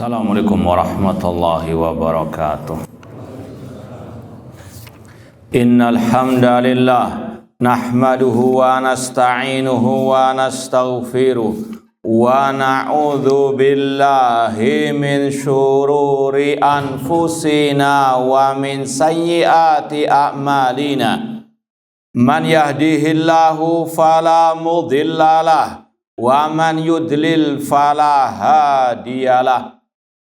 Assalamualaikum warahmatullahi wabarakatuh. Innal hamdalillah nahmaduhu wa nasta'inuhu wa nastaghfiruh wa na'udzu billahi min syururi anfusina wa min sayyiati a'malina. Man yahdihillahu fala mudhillalah wa man yudlil fala hadiyalah.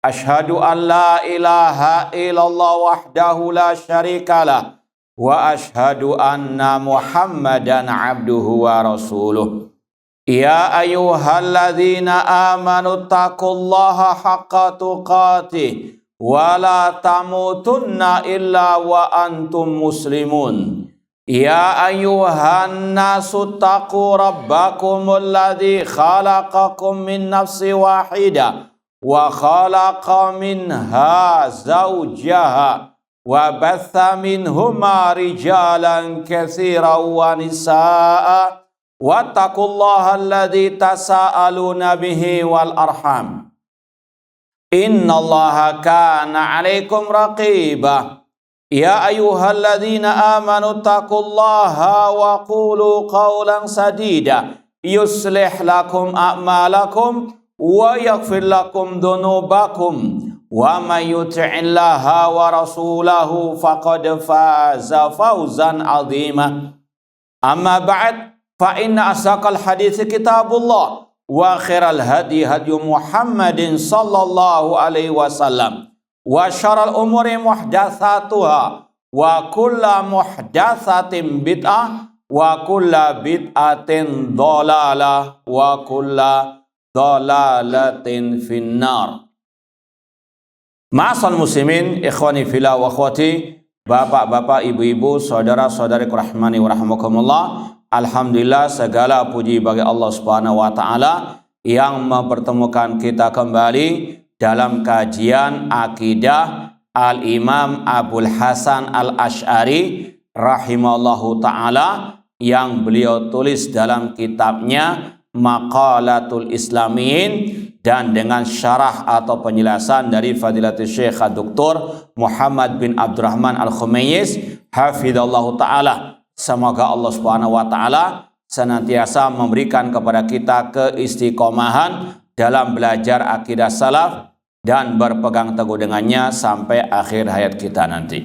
Asyhadu an la ilaha illallah wahdahu la syarikalah wa asyhadu anna Muhammadan abduhu wa rasuluh. Ya ayyuhalladzina amanu taqullaha haqqa tuqatih wa la tamutunna illa wa antum muslimun. Ya ayyuhan nasu taqu rabbakumul ladzi khalaqakum min nafsin wahidah wa khalaqa minha zawjaha wa batha minhuma rijalan katsiran wa nisaa wattaqullaha alladzi tasaaluna bihi wal arham innallaha kana 'alaikum raqiba. Ya ayyuhalladzina amanu taqullaha wa qulu qawlan sadida yuslih lakum a'malakum wa yaghfir lakum dhunubakum wa may yuti'illaha wa rasulahu faqad faza fawzan 'azima. Amma ba'd, fa inna asaqal hadits kitabullah wa khairal hadi Muhammadin sallallahu alaihi wasallam wa syaral umuri muhdatsatuha wa kulla muhdatsatin bid'ah wa kulla bid'atin dhalalah wa kulla dhalalatin finnar. Ma'asal muslimin, ikhwani fillah wa akhwati, bapak-bapak, ibu-ibu, saudara-saudari rahmani wa rahmakumullah. Alhamdulillah, segala puji bagi Allah Subhanahu wa taala yang mempertemukan kita kembali dalam kajian akidah Al-Imam Abul Hasan Al-Asy'ari rahimahullahu ta'ala yang beliau tulis dalam kitabnya Maqalatul Islamiyin dan dengan syarah atau penjelasan dari Fadilatul Syekh Dr. Muhammad bin Abdurrahman Al-Khumayyiz hafidhallahu ta'ala. Semoga Allah Subhanahu wa ta'ala senantiasa memberikan kepada kita keistiqomahan dalam belajar akidah salaf dan berpegang teguh dengannya sampai akhir hayat kita nanti.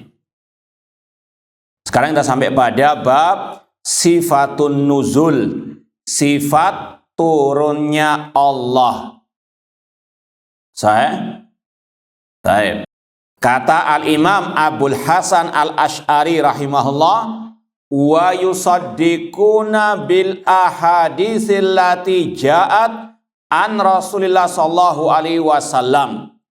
Sekarang kita sampai pada bab sifatun nuzul, sifat turunnya Allah. Baik. Kata Al-Imam Abul Hasan Al-Asy'ari rahimahullah, wa yusaddiquna bil ahaditsil lati ja'at an Rasulillah sallallahu alaihi wasallam.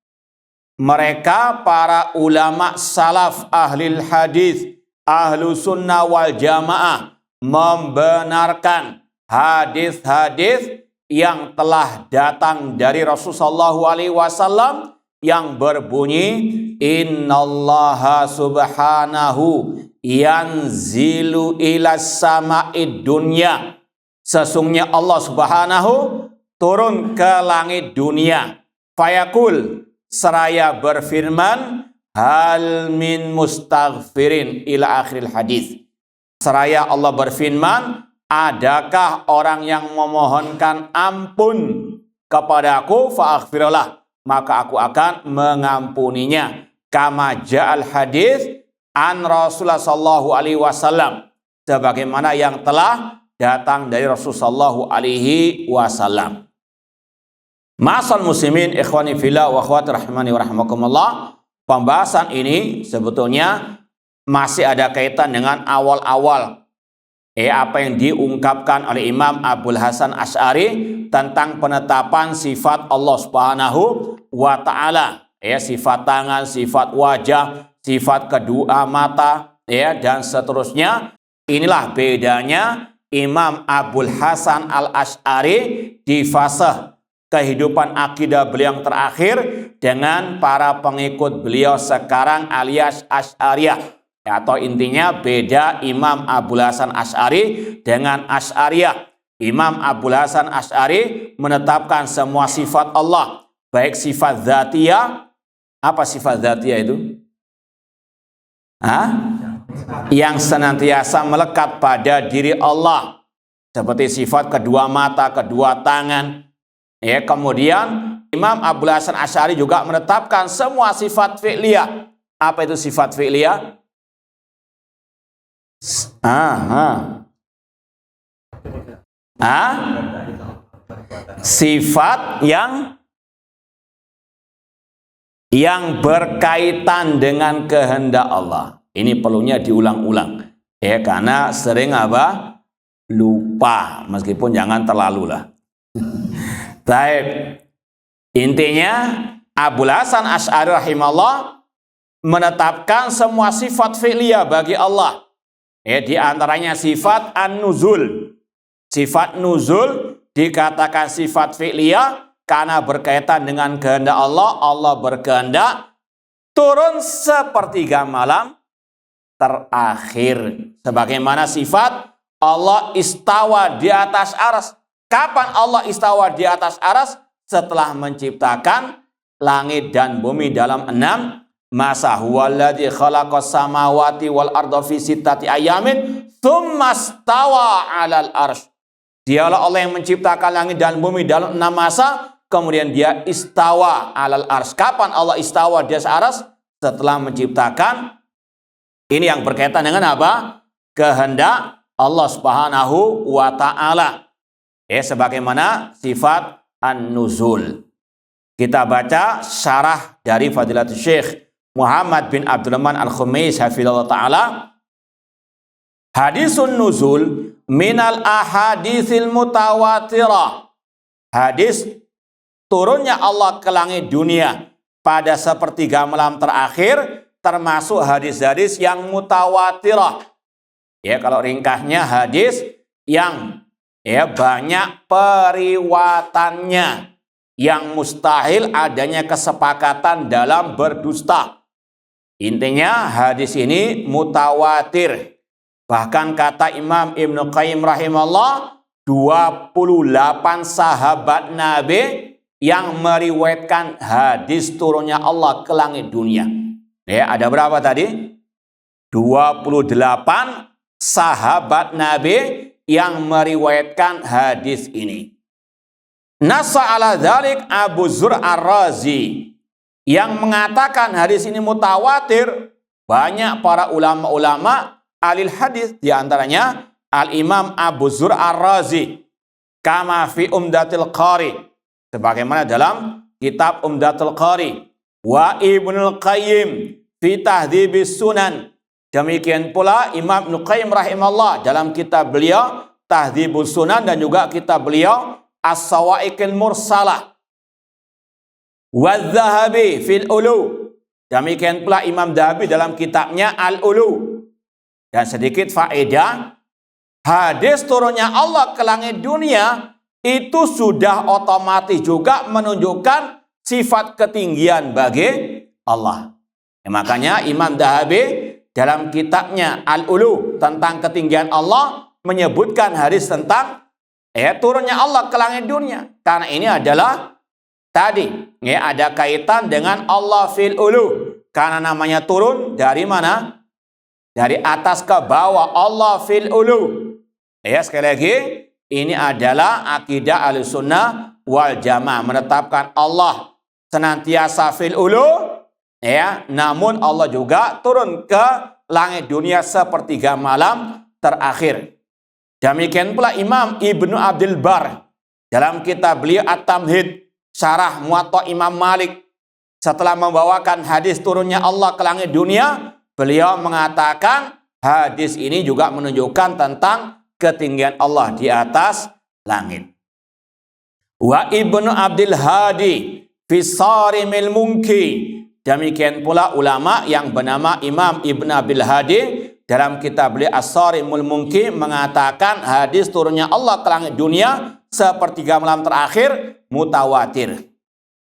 Mereka para ulama salaf ahlil hadis, ahlu sunnah wal jamaah membenarkan hadis-hadis yang telah datang dari Rasulullah sallallahu alaihi wasallam yang berbunyi innallaha subhanahu yanzilu ilas sama'id dunya. Sesungguhnya Allah Subhanahu turun ke langit dunia. Fayaqul, seraya berfirman, hal min mustaghfirin ila akhiril hadis. Seraya Allah berfirman, adakah orang yang memohonkan ampun kepadaku, fa'aghfirullah, maka aku akan mengampuninya. Kama ja'al hadis an Rasulullah sallallahu alaihi wasallam, sebagaimana yang telah datang dari Rasulullah sallallahu alaihi wasallam. Ma'asal muslimin, ikhwani fillah wa akhwati rahimani wa rahmakumullah. Pembahasan ini sebetulnya masih ada kaitan dengan awal-awal apa yang diungkapkan oleh Imam Abul Hasan Asy'ari tentang penetapan sifat Allah Subhanahu wa taala, sifat tangan, sifat wajah, sifat kedua mata, dan seterusnya. Inilah bedanya Imam Abul Hasan Al-Asy'ari di fase kehidupan akidah beliau yang terakhir dengan para pengikut beliau sekarang alias Asy'ariyah. Atau intinya beda Imam Abul Hasan Asy'ari dengan Asy'ariyah. Imam Abul Hasan Asy'ari menetapkan semua sifat Allah baik sifat dzatiyah. Apa sifat dzatiyah itu? Yang senantiasa melekat pada diri Allah, seperti sifat kedua mata, kedua tangan. Ya, kemudian Imam Abul Hasan Asy'ari juga menetapkan semua sifat fi'liyah. Apa itu sifat fi'liyah? Sifat yang berkaitan dengan kehendak Allah. Ini perlunya diulang-ulang. Ya, karena sering lupa, meskipun jangan terlalu lah. Baik. Intinya Abul Hasan Asy'ari rahimahullah menetapkan semua sifat fi'liyah bagi Allah. Ya, di antaranya sifat an-nuzul. Sifat nuzul dikatakan sifat fi'liyah karena berkaitan dengan kehendak Allah. Allah berkehendak turun sepertiga malam terakhir. Sebagaimana sifat Allah istawa di atas arsy. Kapan Allah istawa di atas arsy? Setelah menciptakan langit dan bumi dalam 6 masa. Huwallazi khalaqas samawati wal arda fi sittati ayamin tsumma stawa 'alal arsy. Dialah Allah yang menciptakan langit dan bumi dalam 6 masa, kemudian dia istawa 'alal arsy. Kapan Allah istawa di atas arsy? Setelah menciptakan. Ini yang berkaitan dengan apa? Kehendak Allah Subhanahu wa taala. Sebagaimana sifat an-nuzul. Kita baca syarah dari Fadilatul Syekh Muhammad bin Abdul Rahman Al-Khummais hafizallahu taala. Hadisun nuzul minal ahaditsil mutawatirah. Hadis turunnya Allah ke langit dunia pada sepertiga malam terakhir termasuk hadis-hadis yang mutawatirah. Ya, kalau ringkasnya hadis yang banyak periwayatannya, yang mustahil adanya kesepakatan dalam berdusta. Intinya hadis ini mutawatir. Bahkan kata Imam Ibnu Qayyim rahimahullah, 28 sahabat Nabi yang meriwayatkan hadis turunnya Allah ke langit dunia. Ya, ada berapa tadi? 28 sahabat Nabi yang meriwayatkan hadis ini. Nassa ala dzalik Abu Zur Ar-Razi, yang mengatakan hadis ini mutawatir. Banyak para ulama-ulama alil hadis, di antaranya Al-Imam Abu Zur Ar-Razi, kama fi Umdatul Qari, sebagaimana dalam kitab Umdatul Qari, wa Ibnul Qayyim fi Tahdhibis Sunan. Demikian pula Imam Ibnu Qayyim rahimahullah dalam kitab beliau Tahdhibus Sunan dan juga kitab beliau As-Sawa'iqul Mursalah. Wa Dzahabi fil Ulu. Demikian pula Imam Dzahabi dalam kitabnya Al-Ulu. Dan sedikit faedah, hadis turunnya Allah ke langit dunia itu sudah otomatis juga menunjukkan sifat ketinggian bagi Allah. Makanya Imam Dzahabi dalam kitabnya Al-Ulu tentang ketinggian Allah menyebutkan hadis tentang turunnya Allah ke langit dunia. Karena ini adalah tadi ada kaitan dengan Allah fil ulu. Karena namanya turun dari mana? Dari atas ke bawah, Allah fil ulu. Sekali lagi, ini adalah akidah Ahlussunnah wal Jamaah, menetapkan Allah senantiasa fil ulu, namun Allah juga turun ke langit dunia sepertiga malam terakhir. Demikian pula Imam Ibnu Abdul Bar dalam kitab beliau At-Tamhid syarah Muwatta Imam Malik, setelah membawakan hadis turunnya Allah ke langit dunia, beliau mengatakan hadis ini juga menunjukkan tentang ketinggian Allah di atas langit. Wa Ibnu Abdul Hadi fi Sarimil Munki. Demikian pula ulama yang bernama Imam Ibnu Abdul Hadi dalam kitab beliau As-Sarimul Munki mengatakan hadis turunnya Allah ke langit dunia sepertiga malam terakhir mutawatir.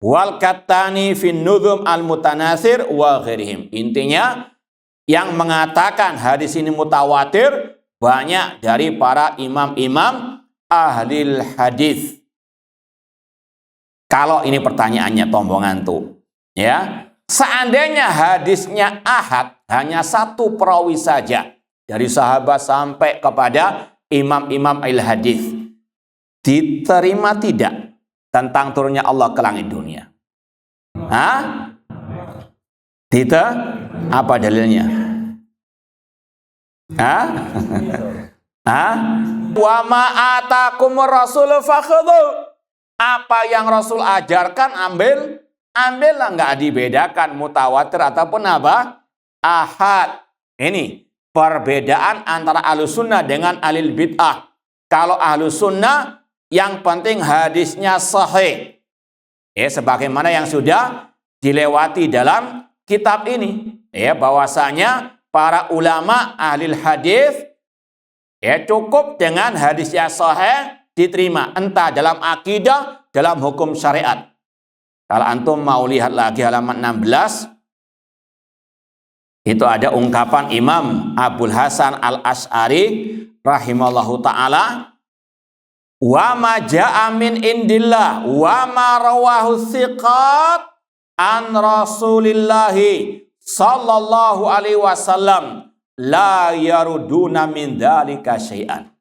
Wal Kattani fin Nuzum al-Mutanasir wa ghairihim. Intinya yang mengatakan hadis ini mutawatir banyak dari para imam-imam ahli hadis. Kalau ini pertanyaannya tombongan tuh, ya. Seandainya hadisnya ahad, hanya satu perawi saja dari sahabat sampai kepada imam-imam al-hadis, diterima tidak tentang turunnya Allah ke langit dunia? Hah? Apa dalilnya? Hah? Hah? Wa ma atakumur rasul fakhudhu. Apa yang Rasul ajarkan ambillah, nggak dibedakan mutawatir ataupun apa? Ahad. Ini perbedaan antara ahlus sunnah dengan ahlul bid'ah. Kalau ahlus sunnah yang penting hadisnya sahih. Sebagaimana yang sudah dilewati dalam kitab ini. Bahwasanya para ulama ahli hadis cukup dengan hadisnya sahih diterima, entah dalam akidah, dalam hukum syariat. Kalau antum mau lihat lagi halaman 16, itu ada ungkapan Imam Abul Hasan Al-Asy'ari rahimallahu ta'ala, wa ma ja'a min indillah wa ma rawahu thiqat an rasulillahi sallallahu alaihi wasallam la yaruduna min dzalika syai'an.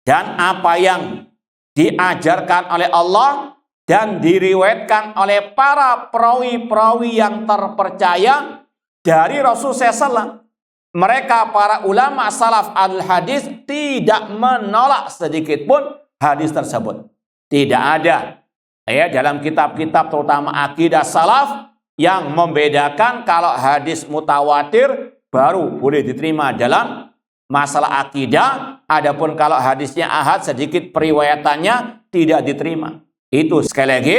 Dan apa yang diajarkan oleh Allah dan diriwayatkan oleh para perawi-perawi yang terpercaya dari Rasul SAW, mereka para ulama salaf al-hadis tidak menolak sedikit pun hadis tersebut. Tidak ada dalam kitab-kitab terutama akidah salaf yang membedakan kalau hadis mutawatir baru boleh diterima dalam masalah akidah, adapun kalau hadisnya ahad sedikit periwayatannya tidak diterima. Itu sekali lagi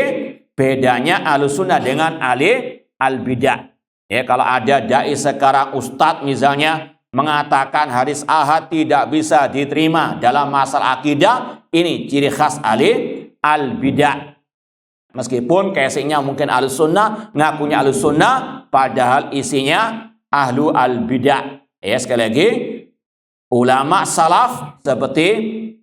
bedanya Ahlussunnah dengan ahli al-bidah. Kalau ada dai sekarang ustadz misalnya mengatakan hadis ahad tidak bisa diterima dalam masalah akidah, ini ciri khas ahli al-bidah. Meskipun casingnya mungkin Ahlussunnah, ngakunya Ahlussunnah, padahal isinya ahlu al-bidah. Sekali lagi, ulama salaf seperti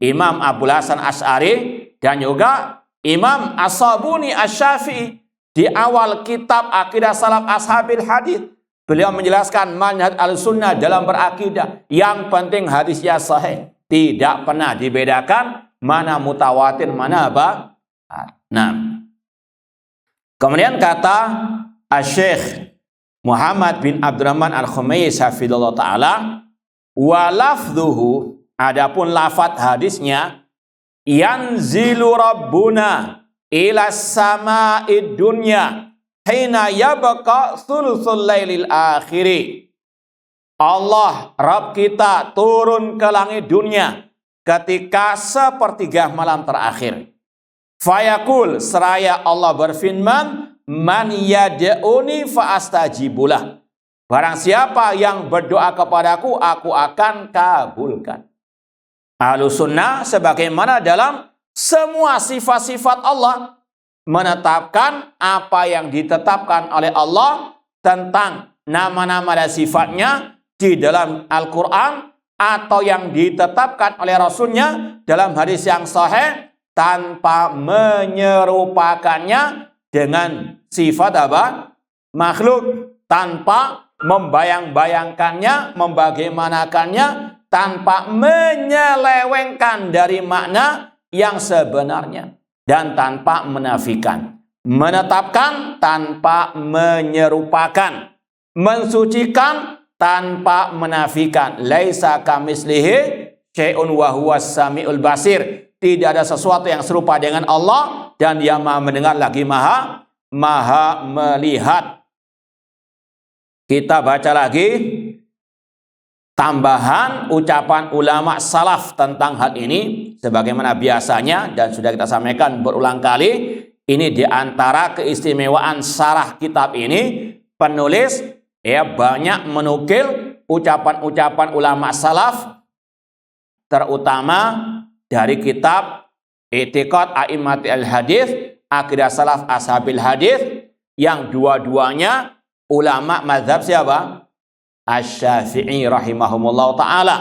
Imam Abul Hasan Asy'ari dan juga Imam As-Sabuni Asy-Syafi'i di awal kitab Aqidah Salaf Ashabil Hadis, beliau menjelaskan manhaj Ahlussunnah dalam berakidah, yang penting hadisnya sahih, tidak pernah dibedakan mana mutawatir mana apa. Nah, kemudian kata Asy-Syaikh Muhammad bin Abdurrahman Al-Khumayis hafizallahu taala, wa lafdhuhu, adapun lafadz hadisnya, yanzilu rabbuna ila sama'id dunya hina yabqa thuluthul lailil akhiri. Allah Rabb kita turun ke langit dunia ketika sepertiga malam terakhir. Fayaqul, seraya Allah berfirman, man yad'uni fa astajibulah. Barang siapa yang berdoa kepadaku, aku akan kabulkan. Ahlussunnah sebagaimana dalam semua sifat-sifat Allah menetapkan apa yang ditetapkan oleh Allah tentang nama-nama dan sifatnya di dalam Al-Quran atau yang ditetapkan oleh Rasulnya dalam hadis yang sahih tanpa menyerupakannya dengan sifat apa? Makhluk, tanpa membayang-bayangkannya, membagaimanakannya, tanpa menyelewengkan dari makna yang sebenarnya, dan tanpa menafikan. Menetapkan tanpa menyerupakan, mensucikan tanpa menafikan. Laisa kamitslihi syai'un wa huwas samiul basir. Tidak ada sesuatu yang serupa dengan Allah, dan Dia Maha mendengar lagi Maha melihat. Kita baca lagi tambahan ucapan ulama salaf tentang hal ini sebagaimana biasanya dan sudah kita sampaikan berulang kali. Ini diantara keistimewaan syarah kitab ini, penulis banyak menukil ucapan-ucapan ulama salaf, terutama dari kitab I'tiqad A'immatil Hadits, Aqidah Salaf Ashabil Hadits, yang dua-duanya ulama mazhab siapa? Asy-Syafi'i rahimahumullah ta'ala.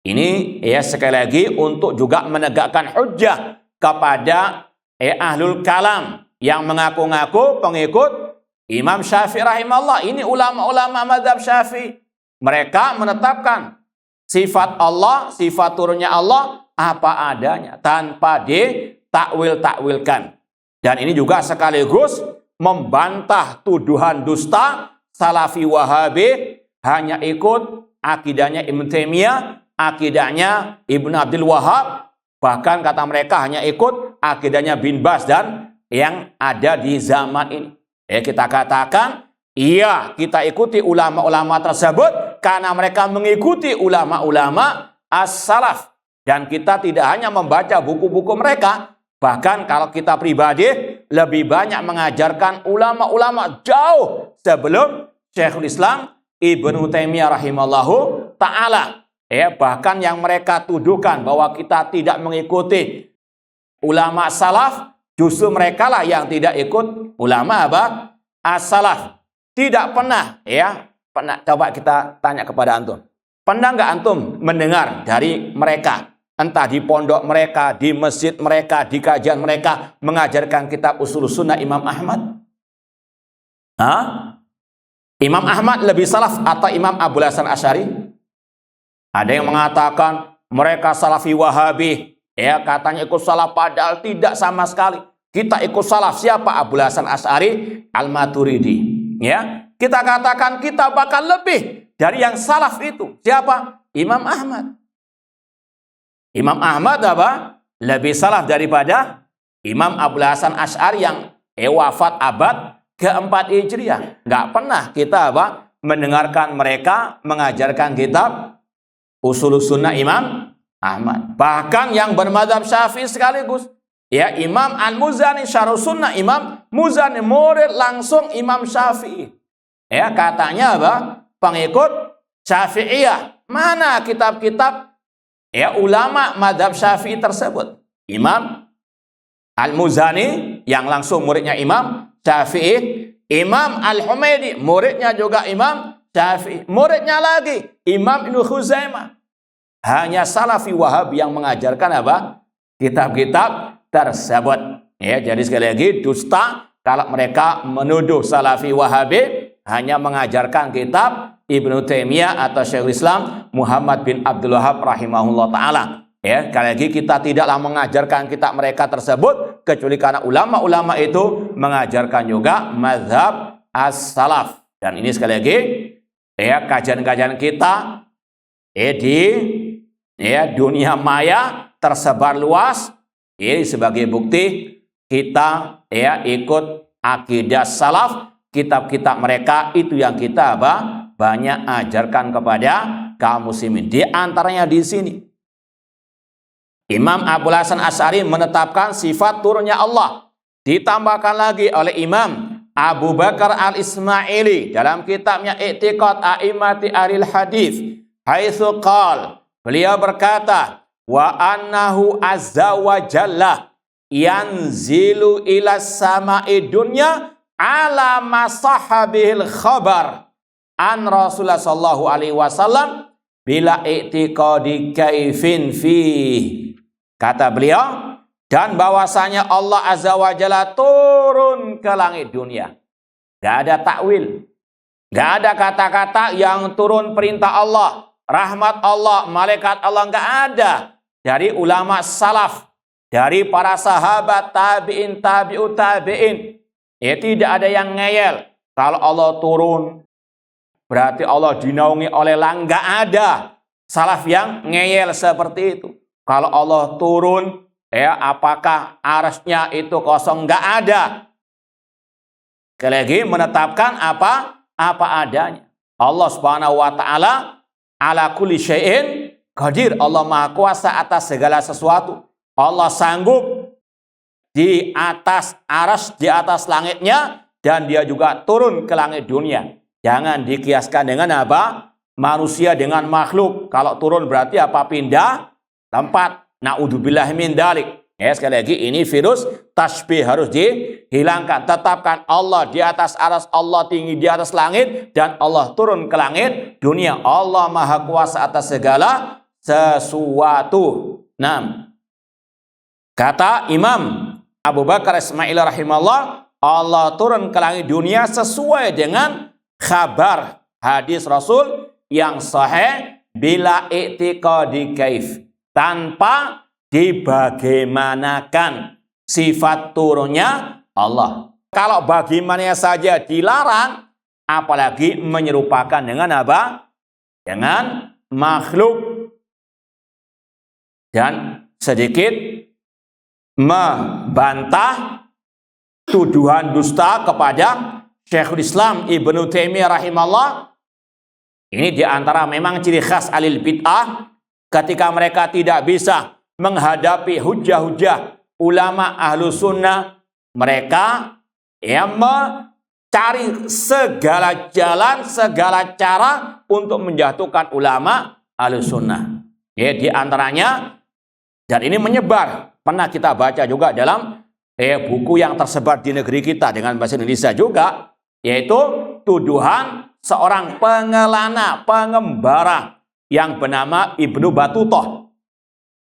Ini sekali lagi untuk juga menegakkan hujjah kepada ahlul kalam yang mengaku-ngaku pengikut Imam Syafi'i rahimahullah. Ini ulama-ulama mazhab Syafi'i. Mereka menetapkan sifat Allah, sifat turunnya Allah apa adanya tanpa ditakwil-takwilkan. Dan ini juga sekaligus membantah tuduhan dusta Salafi Wahabi hanya ikut akidahnya Ibnu Taimiyah, akidahnya Ibnu Abdul Wahab, bahkan kata mereka hanya ikut akidahnya bin Baz dan yang ada di zaman ini. Kita katakan, iya, kita ikuti ulama-ulama tersebut karena mereka mengikuti ulama-ulama as-salaf. Dan kita tidak hanya membaca buku-buku mereka, bahkan kalau kita pribadi lebih banyak mengajarkan ulama-ulama jauh sebelum Syekhul Islam Ibnu Taimiyah rahimallahu ta'ala. Bahkan yang mereka tuduhkan bahwa kita tidak mengikuti ulama salaf, justru mereka lah yang tidak ikut ulama apa? As-salaf. Tidak pernah, pernah. Coba kita tanya kepada antum. Pernah nggak antum mendengar dari mereka, entah di pondok mereka, di masjid mereka, di kajian mereka, mengajarkan kitab Ushul Sunnah Imam Ahmad? Imam Ahmad lebih salaf atau Imam Abul Hasan Asy'ari? Ada yang mengatakan mereka Salafi Wahabi, katanya ikut salaf, padahal tidak sama sekali. Kita ikut salaf siapa? Abul Hasan Asy'ari Al-Maturidi. Kita katakan kita bakal lebih dari yang salaf itu. Siapa? Imam Ahmad. Imam Ahmad apa? Lebih salaf daripada Imam Abul Hasan Asy'ari yang wafat abad keempat Hijriah. Nggak pernah kita mendengarkan mereka mengajarkan kitab Ushul Sunnah Imam Ahmad. Bahkan yang bermadzhab Syafi'i sekaligus, Imam Al-Muzani Syarh Sunnah Imam Muzani, murid langsung Imam Syafi'i. Katanya pengikut Syafi'iyah. Mana kitab-kitab ulama madzhab Syafi'i tersebut? Imam Al-Muzani yang langsung muridnya Imam Syafi'i, Imam Al-Humaidi muridnya juga Imam Syafi'i, muridnya lagi Imam Ibnu Khuzaimah. Hanya Salafi Wahabi yang mengajarkan kitab-kitab tersebut. Jadi sekali lagi dusta kalau mereka menuduh Salafi Wahabi hanya mengajarkan kitab Ibnu Taimiyah atau Syekhul Islam Muhammad bin Abdul Wahab rahimahullah ta'ala. Sekali lagi kita tidaklah mengajarkan kitab mereka tersebut kecuali karena ulama-ulama itu mengajarkan juga mazhab as-salaf. Dan ini sekali lagi kajian-kajian kita di dunia maya tersebar luas. Sebagai bukti kita ikut akidah salaf, kitab-kitab mereka itu yang kita banyak ajarkan kepada kaum muslimin. Di antaranya di sini Imam Abul Hasan Asy'ari menetapkan sifat turunnya Allah. Ditambahkan lagi oleh Imam Abu Bakar Al-Ismaili dalam kitabnya I'tiqad A'immati Ahlil Hadis. Haitsu qala, beliau berkata, wa annahu azza wa jalla yanzilu ila sama'i dunya ala masahabihil khabar an Rasulullah sallallahu alaihi wasallam bila i'tiqadi kaifin fih. Kata beliau, dan bahwasanya Allah azza wa jalla turun ke langit dunia. Gak ada takwil, gak ada kata-kata yang turun perintah Allah, rahmat Allah, malaikat Allah, gak ada. Dari ulama salaf, dari para sahabat, tabi'in, tabi'ut tabi'in, tidak ada yang ngeyel. Kalau Allah turun, berarti Allah dinaungi oleh langit. Gak ada salaf yang ngeyel seperti itu. Kalau Allah turun, apakah arasnya itu kosong? Gak ada. Sekali lagi menetapkan apa adanya. Allah Subhanahu wa ta'ala ala kulli syai'in qadir. Allah Maha Kuasa atas segala sesuatu. Allah sanggup di atas aras, di atas langitnya, dan dia juga turun ke langit dunia. Jangan dikiaskan dengan manusia dengan makhluk. Kalau turun berarti pindah tempat. Na'udzubillah min dalik. Sekali lagi ini virus tasbih harus dihilangkan. Tetapkan Allah di atas aras, Allah tinggi di atas langit, dan Allah turun ke langit dunia. Allah Maha Kuasa atas segala sesuatu. Kata Imam Abu Bakar Ismail rahimahullah, Allah turun ke langit dunia sesuai dengan kabar hadis Rasul yang sahih bila i'tiqadi kaif, tanpa dibagaimanakan sifat turunnya Allah. Kalau bagaimana saja dilarang, apalagi menyerupakan dengan apa? Dengan makhluk. Dan sedikit membantah tuduhan dusta kepada Syekhul Islam Ibnu Taimiyah rahimahullah. Ini diantara memang ciri khas alil bid'ah, ketika mereka tidak bisa menghadapi hujah-hujah ulama ahlu sunnah, mereka yang mencari segala jalan, segala cara untuk menjatuhkan ulama ahlu sunnah. Ya, diantaranya, dan ini menyebar, pernah kita baca juga dalam buku yang tersebar di negeri kita dengan bahasa Indonesia juga, yaitu tuduhan seorang pengelana, pengembara yang bernama Ibnu Battuta.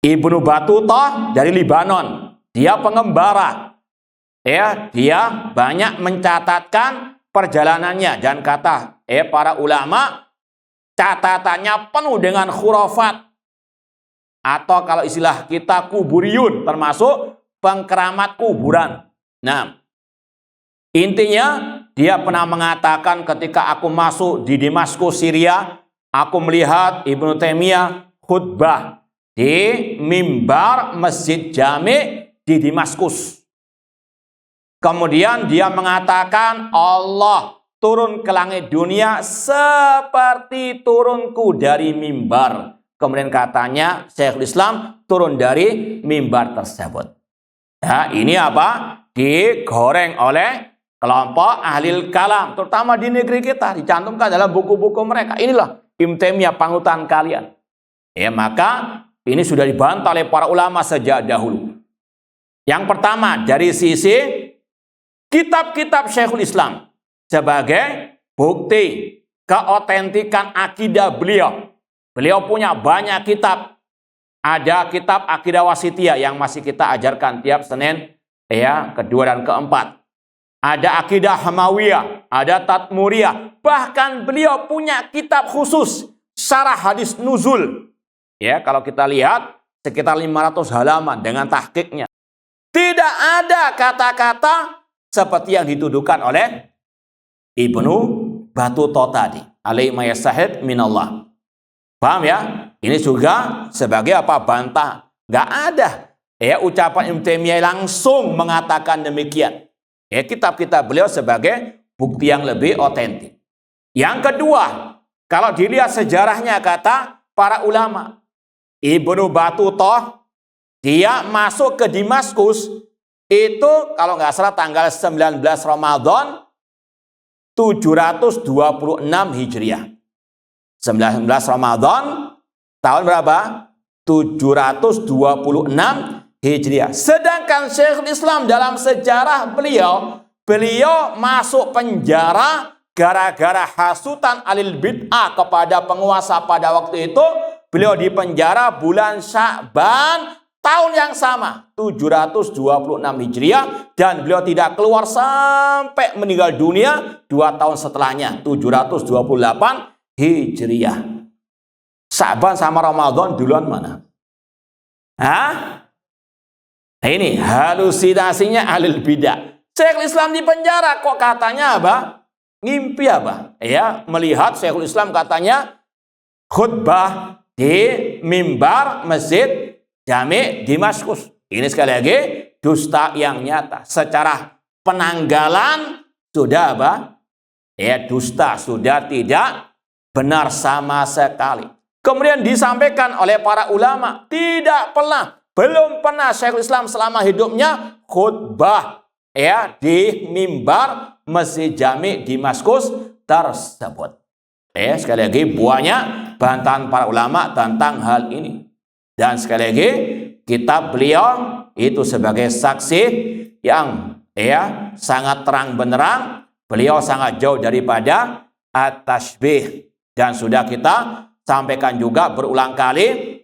Ibnu Battuta dari Libanon, dia pengembara. Ya, dia banyak mencatatkan perjalanannya, dan kata para ulama, catatannya penuh dengan khurafat, atau kalau istilah kita kuburiyun, termasuk pengkeramat kuburan. Nah, intinya dia pernah mengatakan, ketika aku masuk di Damaskus, Syria, aku melihat Ibnu Taimiyah khutbah di mimbar Masjid Jami di Damaskus. Kemudian dia mengatakan, Allah turun ke langit dunia seperti turunku dari mimbar. Kemudian katanya Syekhul Islam turun dari mimbar tersebut. Nah, ini apa? Digoreng oleh kelompok ahli kalam, terutama di negeri kita, dicantumkan dalam buku-buku mereka. Inilah Ibnu Taimiyah panutan kalian. Ya, maka ini sudah dibantah oleh para ulama sejak dahulu. Yang pertama, dari sisi kitab-kitab Syekhul Islam sebagai bukti keotentikan akidah beliau. Beliau punya banyak kitab. Ada kitab Aqidah Wasithiyah yang masih kita ajarkan tiap Senin, ya, kedua dan keempat. Ada Aqidah Hamawiyah, ada Tatmuriyah. Bahkan beliau punya kitab khusus syarah hadis nuzul. Ya, kalau kita lihat sekitar 500 halaman dengan tahqiqnya. Tidak ada kata-kata seperti yang dituduhkan oleh Ibnu Battuta tadi. Alaihi mayasahid minallah. Paham ya? Ini juga sebagai apa? Bantah. Gak ada ya ucapan Ibnu Taimiyah langsung mengatakan demikian. Ya, kitab-kitab beliau sebagai bukti yang lebih otentik. Yang kedua, kalau dilihat sejarahnya, kata para ulama, Ibnu Battuta dia masuk ke Damaskus itu kalau nggak salah tanggal 19 Ramadan 726 Hijriah. 19 Ramadan tahun berapa? 726 Hijriah. Sedangkan Syekhul Islam dalam sejarah beliau masuk penjara gara-gara hasutan alil bid'ah kepada penguasa pada waktu itu. Beliau di penjara bulan Sya'ban tahun yang sama, 726 Hijriah, dan beliau tidak keluar sampai meninggal dunia 2 tahun setelahnya, 728 Hijriah. Sya'ban sama Ramadan duluan mana? Hah? Ini halusinasinya ahlul bidah. Syekhul Islam di penjara kok katanya apa? Ngimpi apa? Ya, melihat Syekhul Islam katanya khutbah di mimbar Masjid Jami Damaskus. Ini sekali lagi dusta yang nyata. Secara penanggalan sudah apa? Ya, dusta, sudah tidak benar sama sekali. Kemudian disampaikan oleh para ulama, belum pernah Syekhul Islam selama hidupnya khutbah ya di mimbar Masjid Jami Damaskus tersebut. Sekali lagi banyak bantahan para ulama tentang hal ini. Dan sekali lagi kitab beliau itu sebagai saksi yang sangat terang benderang. Beliau sangat jauh daripada at-tashbih. Dan sudah kita sampaikan juga berulang kali,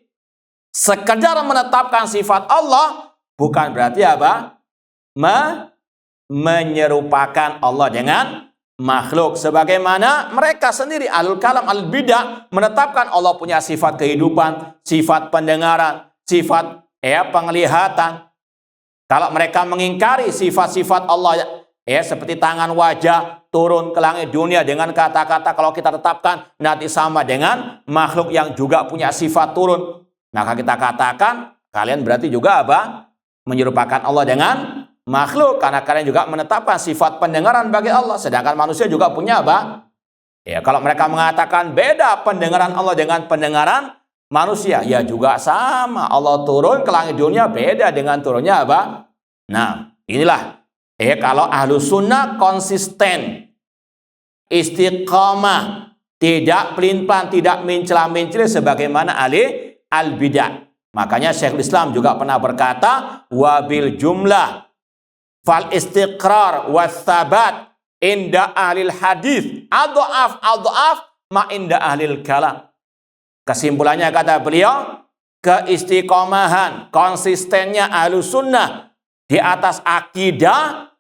sekedar menetapkan sifat Allah bukan berarti apa? menyerupakan Allah dengan makhluk, sebagaimana mereka sendiri ahlul kalam, ahlul bidah menetapkan Allah punya sifat kehidupan, sifat pendengaran, sifat penglihatan. Kalau mereka mengingkari sifat-sifat Allah seperti tangan, wajah, turun ke langit dunia dengan kata-kata kalau kita tetapkan nanti sama dengan makhluk yang juga punya sifat turun, maka kita katakan kalian berarti juga apa? Menyerupakan Allah dengan makhluk, karena kalian juga menetapkan sifat pendengaran bagi Allah, sedangkan manusia juga punya apa? Kalau mereka mengatakan beda pendengaran Allah dengan pendengaran manusia, ya juga sama. Allah turun ke langit dunia beda dengan turunnya apa? Nah, inilah kalau ahlu sunnah konsisten, istiqamah, tidak pelin-pelan, tidak mencela-mencela sebagaimana ahli al-bidah. Makanya Syekhul Islam juga pernah berkata, wabil jumlah fal istiqrar was-sabat inda ahlil hadis adhaf ma inda ahlil kalam. Kesimpulannya kata beliau, keistiqomahan, konsistennya ahlu sunnah di atas akidah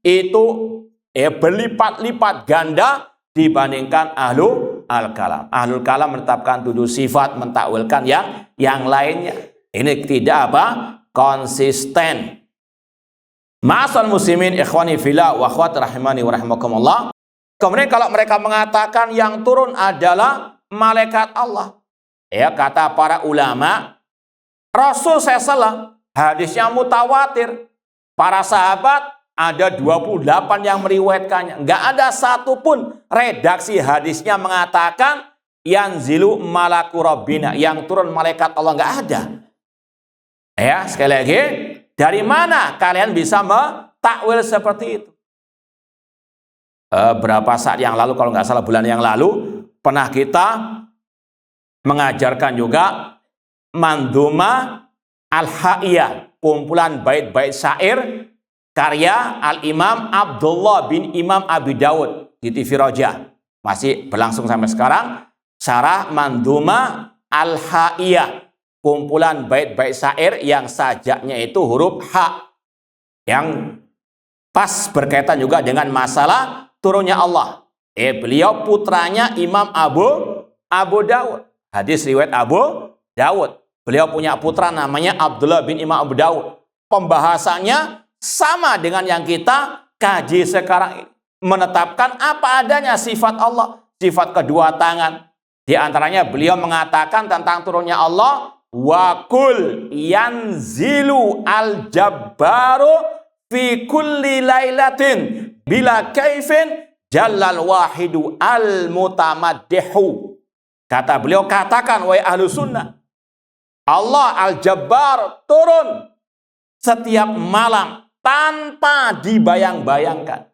itu berlipat-lipat ganda dibandingkan ahlu al-kalam. Ahlul kalam menetapkan 7 sifat, mentakwilkan yang lainnya. Ini tidak apa? Konsisten. Ma'asal muslimin ikhwani fillah wa akhwat rahimani wa rahimakumullah. Kemudian kalau mereka mengatakan yang turun adalah malaikat Allah, kata para ulama, Rasul SAW hadisnya mutawatir, para sahabat ada 28 yang meriwayatkannya, nggak ada satupun redaksi hadisnya mengatakan yanzilu malaku rabbina, yang turun malaikat Allah, nggak ada. Sekali lagi, dari mana kalian bisa mentakwil seperti itu? Berapa saat yang lalu, kalau nggak salah bulan yang lalu, pernah kita mengajarkan juga Manduma Al-Ha'iyah, kumpulan bait-bait syair karya Al-Imam Abdullah bin Imam Abi Dawud di TV Rojah. Masih berlangsung sampai sekarang. Syarah Manduma Al-Ha'iyah, kumpulan bait-bait syair yang sajaknya itu huruf H, yang pas berkaitan juga dengan masalah turunnya Allah. Beliau putranya Imam Abu Dawud. Hadis riwayat Abu Dawud. Beliau punya putra namanya Abdullah bin Imam Abu Dawud. Pembahasannya sama dengan yang kita kaji sekarang ini. Menetapkan apa adanya sifat Allah, sifat kedua tangan. Di antaranya beliau mengatakan tentang turunnya Allah, wa kul yanzilu al-jabbaru fi kulli lailatin bila kaifin jallal wahidu al-mutamaddihu. Kata beliau, katakan wahai ahlu sunnah, Allah al-jabbar turun setiap malam tanpa dibayang-bayangkan.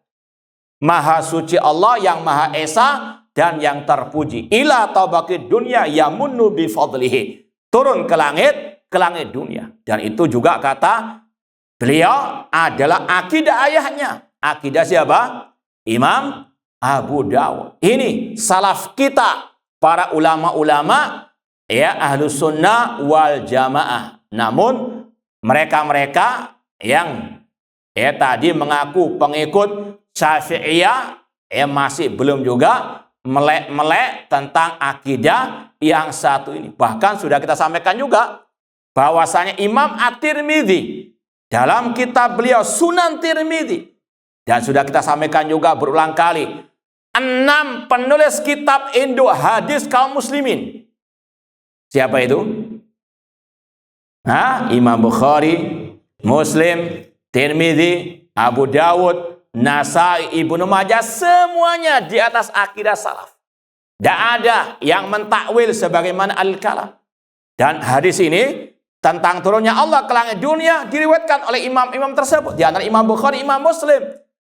Maha suci Allah yang maha esa dan yang terpuji. Ila tabaqid dunya yamunnu bi fadlihi. Turun ke langit dunia. Dan itu juga kata beliau adalah akidah ayahnya. Akidah siapa? Imam Abu Dawud. Ini salaf kita, para ulama-ulama ahlus sunnah wal jamaah. Namun mereka-mereka yang tadi mengaku pengikut Syafi'iyah masih belum juga melek tentang akidah yang satu ini. Bahkan sudah kita sampaikan juga bahwasanya Imam At-Tirmidzi dalam kitab beliau Sunan Tirmidzi, dan sudah kita sampaikan juga berulang kali, 6 penulis kitab Indo hadis kaum muslimin. Siapa itu? Imam Bukhari, Muslim, Tirmidzi, Abu Dawud, Nasai, Ibnu Majah, semuanya di atas akidah salaf. Tidak ada yang mentakwil sebagaimana al-kalam. Dan hadis ini tentang turunnya Allah ke langit dunia diriwayatkan oleh imam-imam tersebut. Di antara Imam Bukhari, Imam Muslim.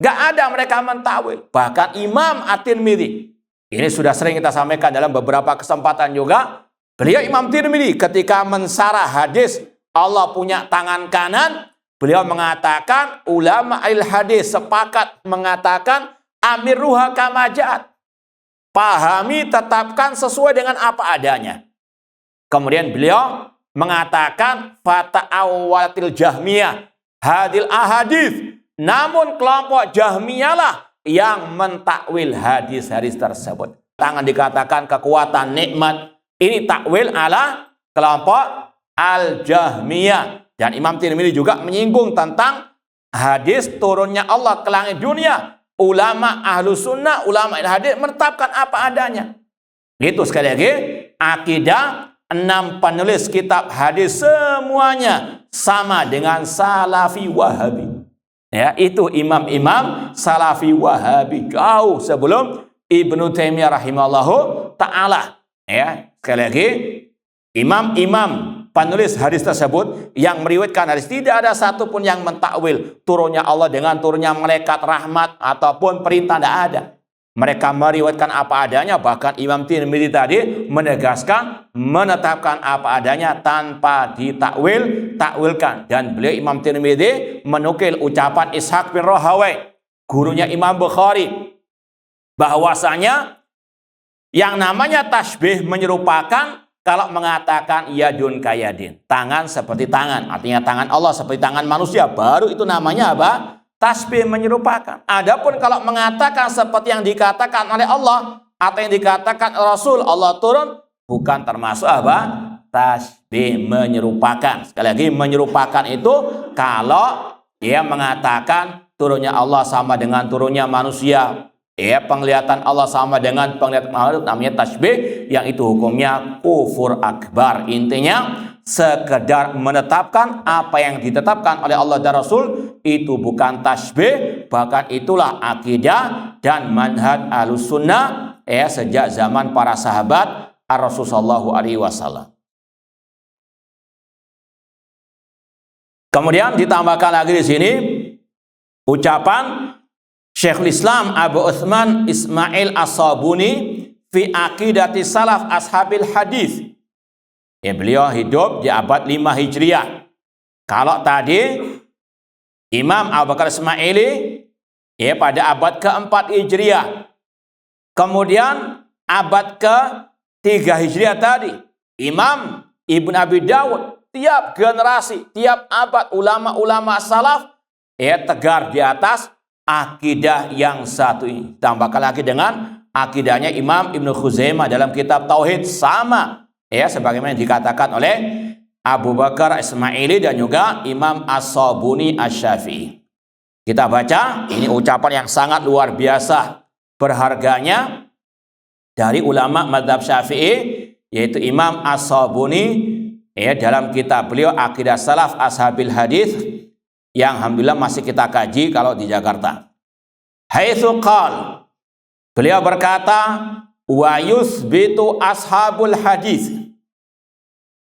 Gak ada mereka mentakwil. Bahkan Imam At-Tirmidzi, ini sudah sering kita sampaikan dalam beberapa kesempatan juga. Beliau Imam Tirmidzi ketika mensarah hadis Allah punya tangan kanan, beliau mengatakan ulama al-hadis sepakat mengatakan amiruha kama ja'at. Pahami, tetapkan sesuai dengan apa adanya. Kemudian beliau mengatakan fata'awwalatil jahmiyah, hadil ahadits. Namun kelompok Jahmiyah lah yang mentakwil hadis-hadis tersebut. Jangan dikatakan kekuatan nikmat. Ini takwil ala kelompok Al-Jahmiyah. Dan Imam Tirmidzi juga menyinggung tentang hadis turunnya Allah ke langit dunia. Ulama ahlu sunnah, ulama hadis menetapkan apa adanya. Itu sekali lagi, akidah 6 penulis kitab hadis semuanya sama dengan Salafi Wahabi. Ya, itu imam-imam Salafi Wahabi jauh sebelum Ibnu Taimiyah rahimahullahu ta'ala. Ya, sekali lagi, imam-imam penulis hadis tersebut yang meriwayatkan hadis tidak ada satupun yang mentakwil turunnya Allah dengan turunnya malaikat rahmat ataupun perintah, tidak ada. Mereka meriwayatkan apa adanya, bahkan Imam Tirmidzi tadi menegaskan, menetapkan apa adanya tanpa ditakwilkan. Dan beliau Imam Tirmidzi menukil ucapan Ishaq bin Rahawai, gurunya Imam Bukhari, bahwasanya yang namanya tasbih menyerupakan kalau mengatakan yadun kayadin, tangan seperti tangan, artinya tangan Allah seperti tangan manusia, baru itu namanya apa? Tasbih menyerupakan. Adapun kalau mengatakan seperti yang dikatakan oleh Allah atau yang dikatakan Rasul, Allah turun, bukan termasuk apa? Tasbih menyerupakan. Sekali lagi, menyerupakan itu kalau dia mengatakan turunnya Allah sama dengan turunnya manusia, ya, penglihatan Allah sama dengan penglihatan makhluk, namanya tasbih, yang itu hukumnya kufur akbar. Intinya sekedar menetapkan apa yang ditetapkan oleh Allah dan Rasul, itu bukan tasbih, bahkan itulah akidah dan manhaj Ahlus Sunnah ya sejak zaman para sahabat Ar-Rasul sallallahu alaihi wasallam. Kemudian ditambahkan lagi di sini ucapan Syekhul Islam Abu Utsman Ismail As-Sabuni fi aqidati salaf ashabil hadis. Ya, beliau hidup di abad 5 Hijriah. Kalau tadi Imam Abu Bakar Ismaili ya pada abad ke-4 Hijriah. Kemudian abad ke-3 Hijriah tadi Imam Ibn Abi Dawud. Tiap generasi, tiap abad ulama-ulama salaf ya tegar di atas akidah yang satu ini. Tambahkan lagi dengan akidahnya Imam Ibnu Khuzaimah dalam kitab Tauhid, sama ya sebagaimana dikatakan oleh Abu Bakar Ismaili dan juga Imam As-Sabuni Asy-Syafi'i. Kita baca, ini ucapan yang sangat luar biasa berharganya dari ulama mazhab Syafi'i, yaitu Imam As-Sabuni ya dalam kitab beliau Aqidah Salaf Ashabil Hadis, yang alhamdulillah masih kita kaji kalau di Jakarta. Haitsu qal, beliau berkata, wa yusbitu ashabul hadis.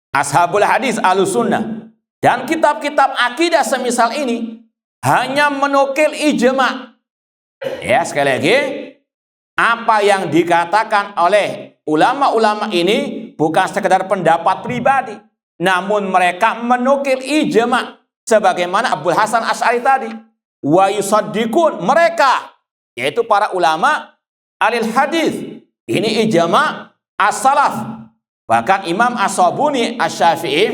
Ashabul hadis Ahlus Sunnah dan kitab-kitab akidah semisal ini hanya menukil ijma. Ya, sekali lagi, apa yang dikatakan oleh ulama-ulama ini bukan sekedar pendapat pribadi, namun mereka menukil ijma. Sebagaimana Abdul Hasan Asy'ari tadi, wa yusaddiqun, mereka yaitu para ulama alil hadis, ini ijma as-salaf. Bahkan Imam As-Sabuni Asy-Syafi'i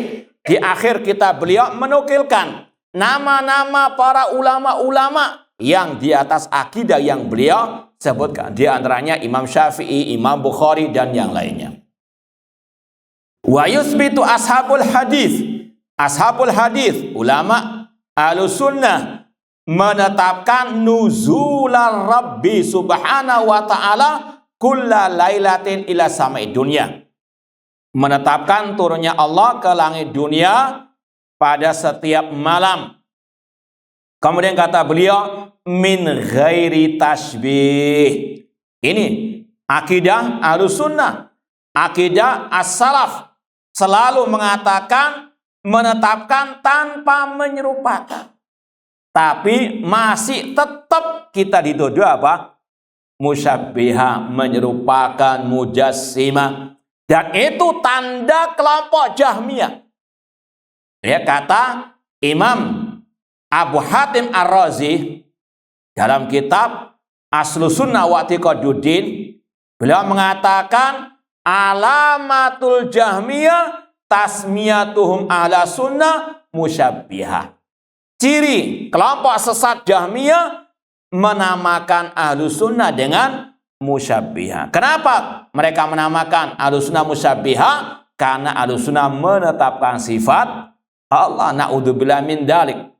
di akhir kitab beliau menukilkan nama-nama para ulama-ulama yang di atas akidah yang beliau sebutkan, di antaranya Imam Syafi'i, Imam Bukhari dan yang lainnya. Wa yusbitu ashabul hadis. Ashabul hadis, ulama Ahlus Sunnah menetapkan nuzular Rabbi subhanahu wa ta'ala kulla lailatin ila samai dunya. Menetapkan turunnya Allah ke langit dunia pada setiap malam. Kemudian kata beliau, min ghairi tasbih. Ini akidah Ahlus Sunnah, akidah as-salaf, selalu mengatakan, menetapkan tanpa menyerupakan. Tapi masih tetap kita dituduh apa? Musyabbiha, menyerupakan, mujassimah. Dan itu tanda kelompok Jahmiyah. Ya, kata Imam Abu Hatim Ar-Razi dalam kitab Aslus Sunnah wa I'tiqaduddin, beliau mengatakan alamatul Jahmiyah tasmiyatuhum ahla sunnah musyabbiha. ciri kelompok sesat Jahmiyah menamakan Ahlus Sunnah dengan musyabbihah. Kenapa mereka menamakan Ahlus Sunnah musyabbihah? Karena Ahlus Sunnah menetapkan sifat Allah. Na'udzubillah min dalik.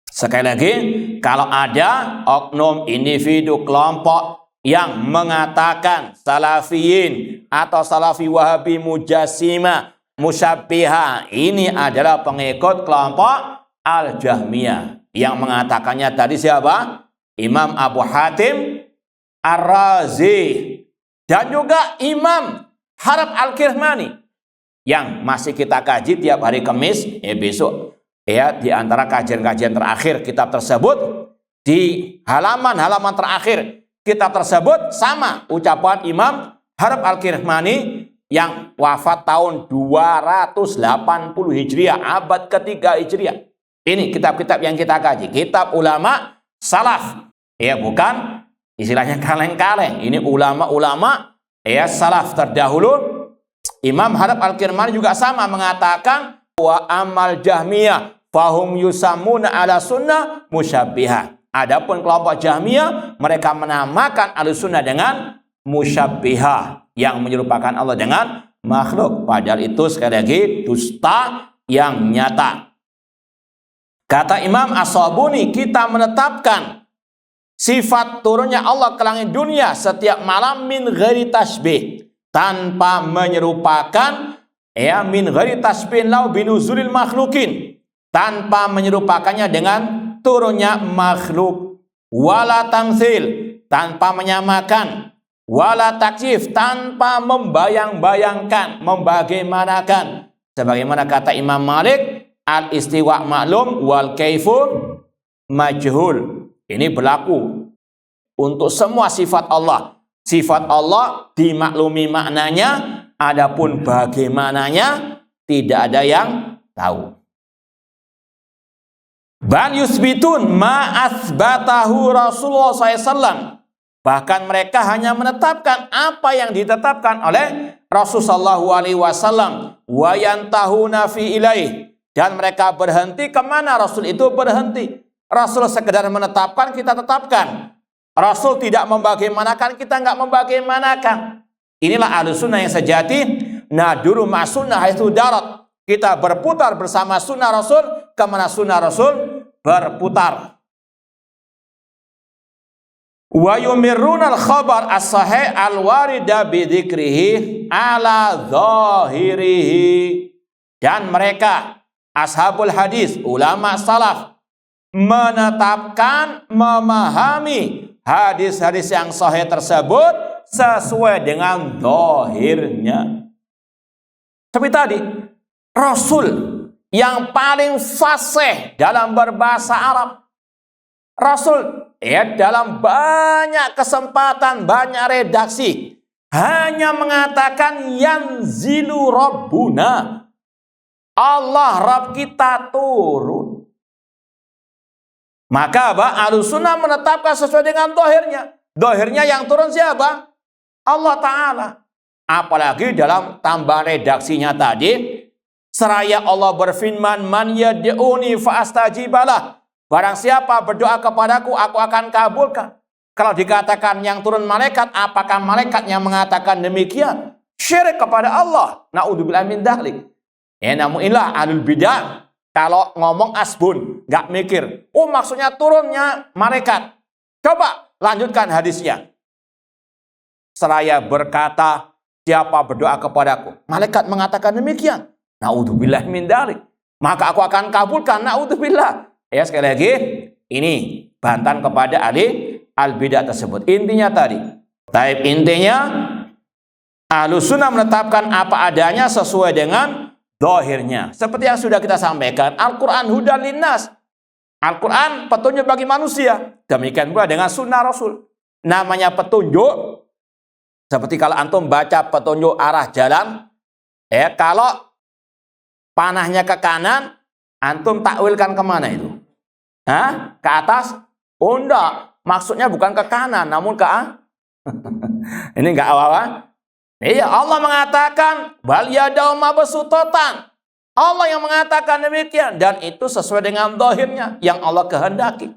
Sekali lagi, kalau ada oknum individu kelompok yang mengatakan salafiyin atau salafi wahabi mujassimah musyabbihah, ini adalah pengikut kelompok Al-Jahmiyah. Yang mengatakannya tadi siapa? Imam Abu Hatim Ar-Razi dan juga Imam Harb Al-Kirmani yang masih kita kaji tiap hari Kamis besok ya, di antara kajian-kajian terakhir kitab tersebut, di halaman-halaman terakhir kitab tersebut sama ucapan Imam Harb Al-Kirmani yang wafat tahun 280 Hijriah, abad ketiga Hijriah. Ini kitab-kitab yang kita kaji, kitab ulama salaf. Ya, bukan istilahnya kaleng-kaleng. Ini ulama-ulama ya salaf terdahulu. Imam Harb Al-Kirmani juga sama mengatakan wa amal Jahmiyah fahum yusamuna ala sunnah musyabbihah. Adapun kelompok Jahmiyah, mereka menamakan Ahlus Sunnah dengan musyabbihah, yang menyerupakan Allah dengan makhluk. Padahal itu sekali lagi dusta yang nyata. Kata Imam As-Sabuni, kita menetapkan sifat turunnya Allah ke langit dunia setiap malam min ghairi tasbih, tanpa menyerupakan ya, min ghairi tasbih lau binuzulil makhlukin, tanpa menyerupakannya dengan turunnya makhluk, wala tamtsil, tanpa menyamakan, wala takyif, tanpa membayang-bayangkan, membagaimanakan. Sebagaimana kata Imam Malik, al-istiwa maklum wal kaifu majhul. Ini berlaku untuk semua sifat Allah. Sifat Allah dimaklumi maknanya, adapun bagaimananya tidak ada yang tahu. Bal yusbitun ma asbatahu Rasulullah SAW. Bahkan mereka hanya menetapkan apa yang ditetapkan oleh Rasulullah SAW. Wa yantahuna fi ilaih. Dan mereka berhenti kemana Rasul itu berhenti. Rasul sekedar menetapkan, kita tetapkan. Rasul tidak membagaimanakan, kita nggak membagaimanakan. Inilah Ahlus Sunnah yang sejati. Naduru ma'sunnah haitsu darat. Kita berputar bersama sunnah Rasul kemana sunnah Rasul berputar. Wa yumirruna al-khabar as-sahih al-warida bi dzikrihi ala zahirihi. Dan mereka ashabul hadis, ulama salaf, menetapkan, memahami hadis-hadis yang sahih tersebut sesuai dengan zahirnya. Seperti tadi, Rasul yang paling fasih dalam berbahasa Arab, Rasul ya dalam banyak kesempatan, banyak redaksi hanya mengatakan yanzilu rabbuna, Allah Rabb kita turun. Maka Ahlus Sunnah menetapkan sesuai dengan dohirnya. Dohirnya yang turun siapa? Allah Ta'ala. Apalagi dalam tambahan redaksinya tadi, seraya Allah berfirman, man yad'uni fa'astajibalah. Barang siapa berdoa kepadaku, aku akan kabulkan. Kalau dikatakan yang turun malaikat, apakah malaikat yang mengatakan demikian? Syirik kepada Allah. Na'udzubillah min dzalik. Ya, namun inilah ahlul bidah. Kalau ngomong asbun, nggak mikir. Oh, maksudnya turunnya malaikat. Coba lanjutkan hadisnya. Seraya berkata, siapa berdoa kepadaku, malaikat mengatakan demikian. Na'udzubillah min dzalik. Maka aku akan kabulkan. Na'udzubillah. Ya, sekali lagi, ini bantahan kepada ahli al-bidah tersebut. Intinya tadi. Intinya, Ahlus Sunnah menetapkan apa adanya sesuai dengan zahirnya. Seperti yang sudah kita sampaikan, Al-Quran hudan linnas. Al-Quran petunjuk bagi manusia. Demikian pula dengan sunnah Rasul. Namanya petunjuk, seperti kalau antum baca petunjuk arah jalan, ya kalau panahnya ke kanan, antum takwilkan kemana itu? Hah? Ke atas? Oh enggak, maksudnya bukan ke kanan, namun ke ini enggak apa-apa. Iya, Allah mengatakan bal yadaw mabsutatan. Allah yang mengatakan demikian dan itu sesuai dengan zahirnya yang Allah kehendaki.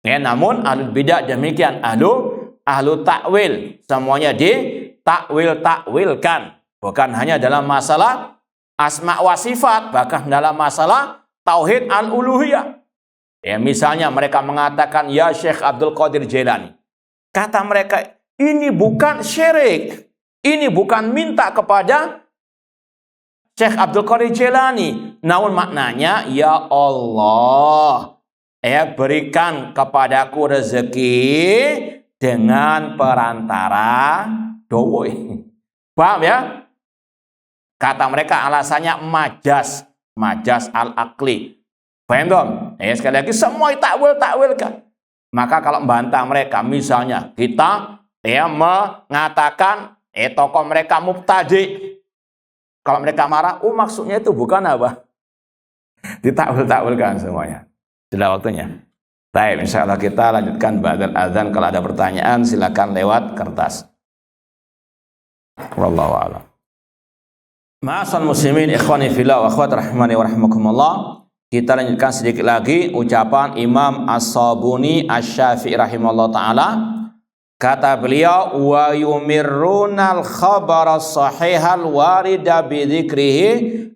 Ya, namun ahlul bidah demikian, ahlu takwil, semuanya ditakwil-takwilkan, bukan hanya dalam masalah asma wa sifat, bahkan dalam masalah tauhid al-uluhiyah. Ya, misalnya mereka mengatakan ya Syekh Abdul Qadir Jailani. Kata mereka, ini bukan syirik. Ini bukan minta kepada Syekh Abdul Qadir Jailani. Namun maknanya, ya Allah, berikan kepadaku rezeki dengan perantara dawuh. Paham ya? Kata mereka alasannya majas al-aqli. Paham dong? Sekali lagi semua takwil-takwilkan. Maka kalau membantah mereka, misalnya kita mengatakan tokoh mereka mubtadi. Kalau mereka marah, maksudnya itu bukan apa? Ditakwil-takwilkan semuanya. Sudah waktunya. Baik, insyaallah kita lanjutkan ba'dal adzan. Kalau ada pertanyaan silakan lewat kertas. Wallahu a'lam. Ma'asal muslimin ikhwani fillah wa akhwat rahimani wa rahmakumullah. Kita lanjutkan sedikit lagi ucapan Imam As-Sabuni Asy-Syafi'i rahimahullah ta'ala. Kata beliau, wa yumirrunal khabara sahihal warida bidzikrihi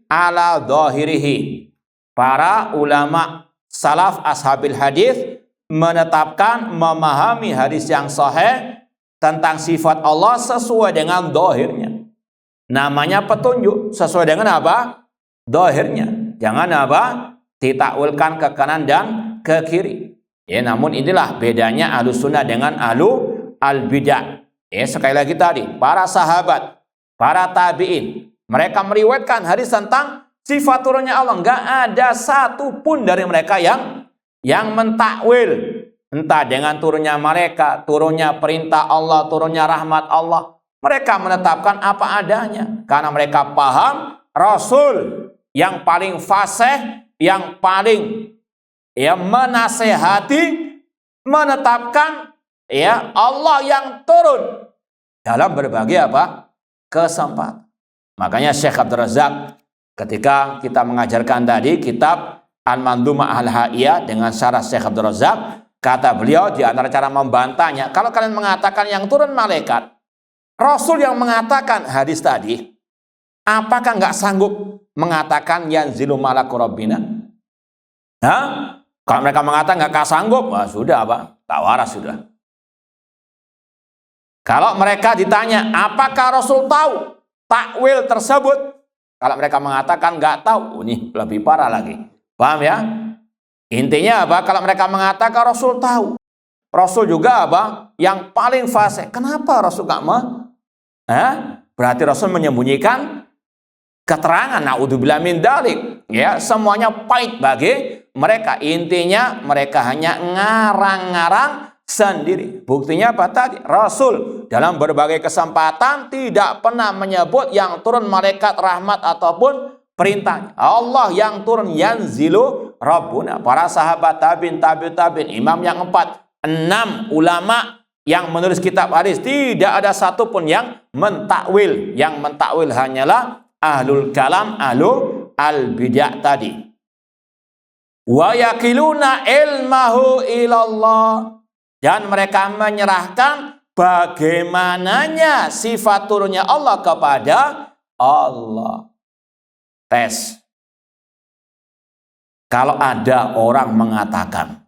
ala dhahirihi. Para ulama salaf ashabil hadis menetapkan, memahami hadis yang sahih tentang sifat Allah sesuai dengan dhahirnya. Namanya petunjuk, sesuai dengan apa? Dhahirnya. Jangan apa? Ditakwilkan ke kanan dan ke kiri. Ya, namun inilah bedanya ahlu sunnah dengan ahlu al-bidah. Sekali lagi tadi, para sahabat, para tabi'in, mereka meriwayatkan hadis tentang sifat turunnya Allah. Enggak ada satu pun dari mereka yang mentakwil. Entah dengan turunnya mereka, turunnya perintah Allah, turunnya rahmat Allah. Mereka menetapkan apa adanya. Karena mereka paham Rasul yang paling fasih, yang paling menasehati, menetapkan Allah yang turun dalam berbagai kesempatan. Makanya Syekh Abdul Razak ketika kita mengajarkan tadi kitab Al-Mandhumah Al-Ha'iyah dengan syarah Syekh Abdul Razak, kata beliau di antara cara membantahnya, kalau kalian mengatakan yang turun malaikat, Rasul yang mengatakan hadis tadi, apakah nggak sanggup mengatakan yanzilu malaku rabbina? Kalau mereka mengatakan nggak sanggup, sudah tak waras sudah. Kalau mereka ditanya, apakah Rasul tahu takwil tersebut? Kalau mereka mengatakan nggak tahu, ini lebih parah lagi. Paham ya? Intinya apa? Kalau mereka mengatakan Rasul tahu, Rasul juga yang paling fasih. Kenapa Rasul nggak mau? Berarti Rasul menyembunyikan keterangan. Naudzubillah min dzalik. Ya, semuanya pahit bagi mereka. Intinya mereka hanya ngarang-ngarang sendiri. Buktinya apa tadi? Rasul dalam berbagai kesempatan tidak pernah menyebut yang turun malaikat rahmat ataupun perintahnya. Allah yang turun, yanzilu rabbuna. Para sahabat tabi'in, imam yang 6 ulama yang menulis kitab hadis, tidak ada satupun yang mentakwil. Yang mentakwil hanyalah ahlul kalam, ahlul al-bidah tadi. Wa yakiluna ilmahu ilallah. Dan mereka menyerahkan bagaimananya sifat turunnya Allah kepada Allah. Tes. Kalau ada orang mengatakan,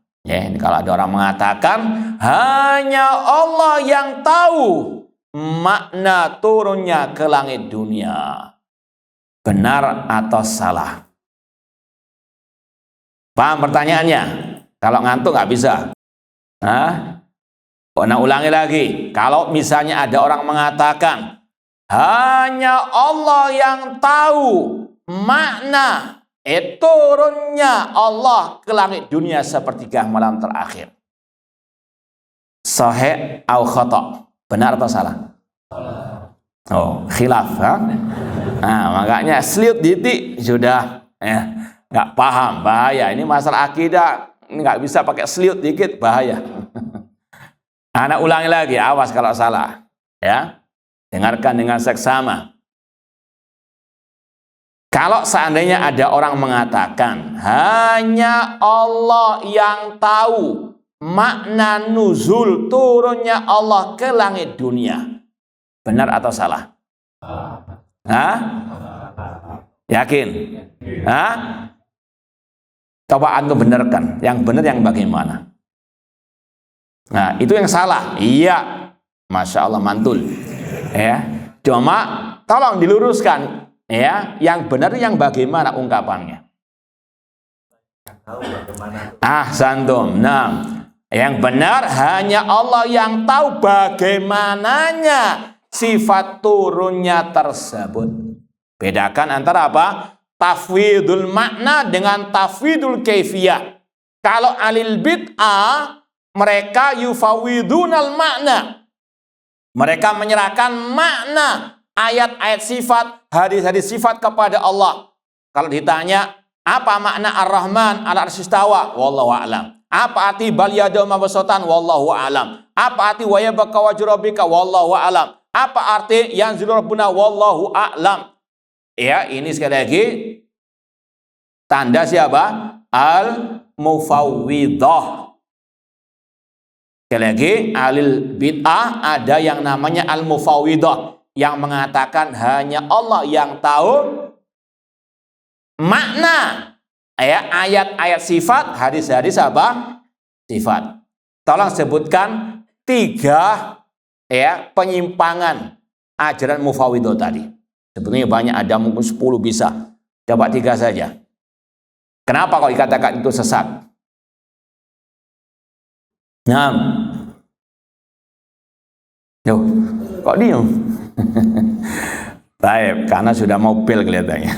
kalau ada orang mengatakan hanya Allah yang tahu makna turunnya ke langit dunia, benar atau salah? Paham pertanyaannya? Kalau ngantuk nggak bisa. Ulangi lagi. Kalau misalnya ada orang mengatakan hanya Allah yang tahu makna turunnya Allah ke langit dunia sepertiga malam terakhir, sahih atau khata'? Benar atau salah? Khilaf. Makanya seliut ditik sudah nggak paham, bahaya. Ini masalah akidah, nggak bisa pakai seliut dikit, bahaya. Anak ulangi lagi, awas kalau salah. Ya, dengarkan dengan seksama. Kalau seandainya ada orang mengatakan hanya Allah yang tahu makna nuzul turunnya Allah ke langit dunia, benar atau salah? Hah? Yakin? Hah? Coba antum benarkan. Yang benar yang bagaimana? Nah, itu yang salah. Iya. Masya Allah, mantul. Ya. Cuma tolong diluruskan. Ya, yang benar yang bagaimana ungkapannya? Santum. Nah, yang benar hanya Allah yang tahu bagaimananya sifat turunnya tersebut. Bedakan antara apa? Tafwidul makna dengan tafwidul kaifiyah. Kalau alil bid'ah, mereka yufawidunal makna. Mereka menyerahkan makna ayat-ayat sifat, hadis-hadis sifat kepada Allah. Kalau ditanya, apa makna Ar-Rahman ala arsy istawa? Wallahu a'lam. Apa arti bal yadahu mabsutan? Wallahu a'lam. Apa arti wa yabqa wajhu rabbika? Wallahu a'lam. Apa arti yanzilu rabbuna? Wallahu a'lam. Ya, ini sekali lagi tanda siapa? Al-mufawwidah. Sekali lagi, alil bid'ah ada yang namanya al-mufawwidah, yang mengatakan hanya Allah yang tahu makna ya ayat-ayat sifat, hadis-hadis apa? Sifat. Tolong sebutkan 3 ya penyimpangan ajaran mufawwidah tadi. Sebetulnya banyak, ada mungkin 10 bisa. Coba 3 saja. Kenapa kok dikatakan itu sesat? Nah, yo, kok diem? Baik, karena sudah mobil kelihatannya.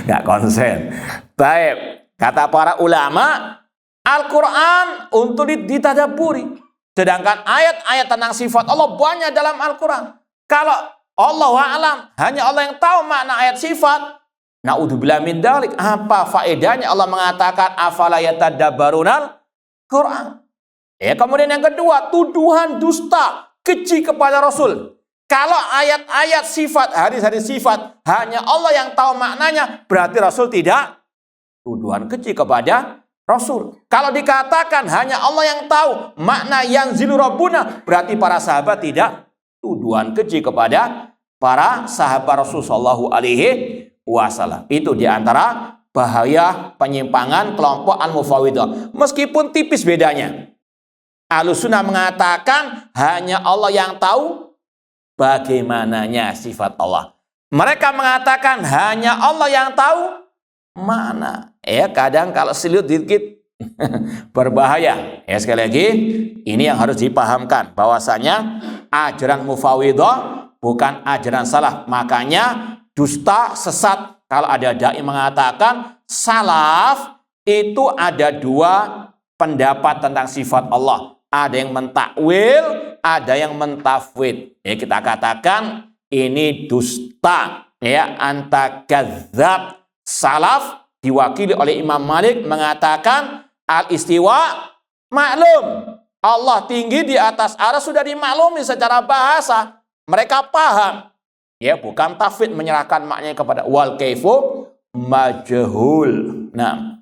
Nggak konsen. Baik, kata para ulama, Al-Quran untuk ditadaburi. Sedangkan ayat-ayat tentang sifat Allah banyak dalam Al-Quran. Kalau Allah wa'alam, hanya Allah yang tahu makna ayat sifat. Na'udzubillah min dzalik. Apa faedahnya Allah mengatakan afala yatadabbarunal Quran? Ya, kemudian yang kedua, tuduhan dusta, keji kepada Rasul. Kalau ayat-ayat sifat, hadis-hadis sifat, hanya Allah yang tahu maknanya, berarti Rasul tidak. Tuduhan keji kepada Rasul. Kalau dikatakan hanya Allah yang tahu makna yanzilu rabbuna, berarti para sahabat tidak. Tuduhan keji kepada para sahabat Rasul sallallahu alaihi wasallam. Itu diantara bahaya penyimpangan kelompok al-mufawwidah. Meskipun tipis bedanya. Ahlussunnah mengatakan hanya Allah yang tahu bagaimananya sifat Allah. Mereka mengatakan hanya Allah yang tahu mana. Ya, kadang kalau silut dikit berbahaya. Ya, sekali lagi ini yang harus dipahamkan bahwasanya ajaran mufawwidah bukan ajaran salah. Makanya dusta, sesat. Kalau ada dai mengatakan salaf itu ada 2 pendapat tentang sifat Allah. Ada yang mentakwil, ada yang mentafwid. Ya, kita katakan ini dusta. Ya, anta kadzdzab. Salaf diwakili oleh Imam Malik mengatakan al-istiwa maklum. Allah tinggi di atas arsy sudah dimaklumi secara bahasa. Mereka paham. Ya, bukan tafwid menyerahkan maknanya kepada wal kaifu majhul. Nah,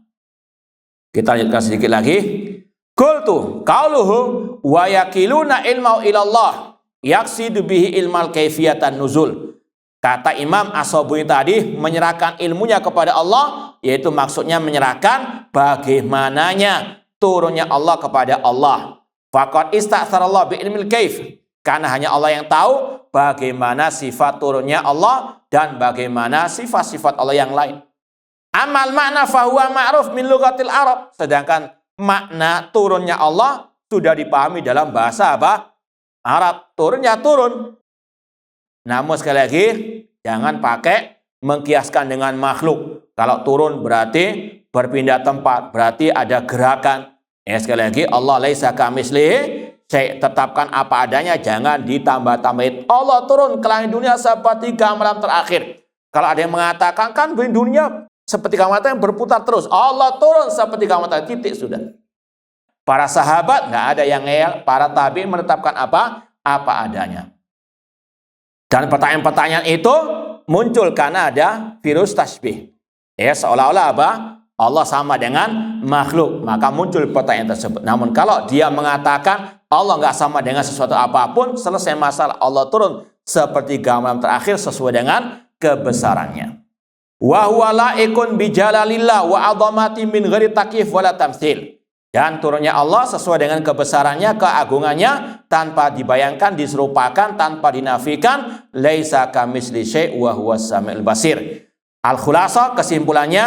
kita lanjutkan sedikit lagi. Qultu qauluhu wa yakiluna ilmau ilallah yaksidu bihi ilmal kaifiyatan nuzul. Kata Imam As-Sabuni tadi menyerahkan ilmunya kepada Allah, yaitu maksudnya menyerahkan bagaimananya turunnya Allah kepada Allah. Faqad ista'tsarallahu bi ilmil kaif. Karena hanya Allah yang tahu bagaimana sifat turunnya Allah dan bagaimana sifat-sifat Allah yang lain. Amal makna fahuwa ma'ruf min lughatil Arab. Sedangkan makna turunnya Allah sudah dipahami dalam bahasa apa? Arab. Turunnya turun. Namun sekali lagi jangan pakai mengkiaskan dengan makhluk. Kalau turun berarti berpindah tempat, berarti ada gerakan. Ya, sekali lagi Allah laisa kamitslihi. Saya tetapkan apa adanya, jangan ditambah-tambahin. Allah turun ke langit dunia seperti malam terakhir. Kalau ada yang mengatakan kan dunia seperti matahari yang berputar terus. Allah turun seperti matahari, titik sudah. Para sahabat nggak ada yang ngeyel, para tabi'in menetapkan apa adanya. Dan pertanyaan-pertanyaan itu muncul karena ada virus tasbih. Ya, seolah-olah apa? Allah sama dengan makhluk, maka muncul pertanyaan tersebut. Namun kalau dia mengatakan Allah nggak sama dengan sesuatu apapun, selesai masalah. Allah turun seperti gambaran terakhir sesuai dengan kebesarannya. Wa huwa laikun bi jalalillah wa 'azamati min ghairi takyif wala tamtsil. Dan turunnya Allah sesuai dengan kebesarannya, keagungannya, tanpa dibayangkan, diserupakan, tanpa dinafikan. Laisa kamitsli syai' wa huwas samiul basir. Al-Khulasah, kesimpulannya,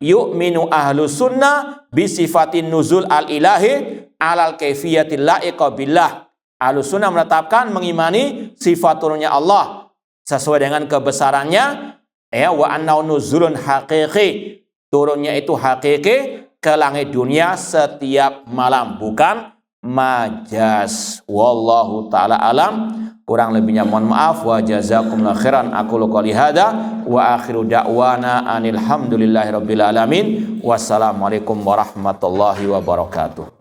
yu'minu ahlus sunnah bi sifatin nuzul al-ilahi alal kaifiyatil la'iqa billah. Ahlus sunnah menetapkan, mengimani sifat turunnya Allah sesuai dengan kebesarannya, ya, wa annahu nuzulun haqiqi, turunnya itu hakiki ke langit dunia setiap malam, bukan majas. Wallahu ta'ala alam. Kurang lebihnya mohon maaf. Wa jazakumullahu khairan. Aqulu qouli hadza wa akhiru da'wana anil hamdulillahi rabbil alamin. Wassalamualaikum warahmatullahi wabarakatuh.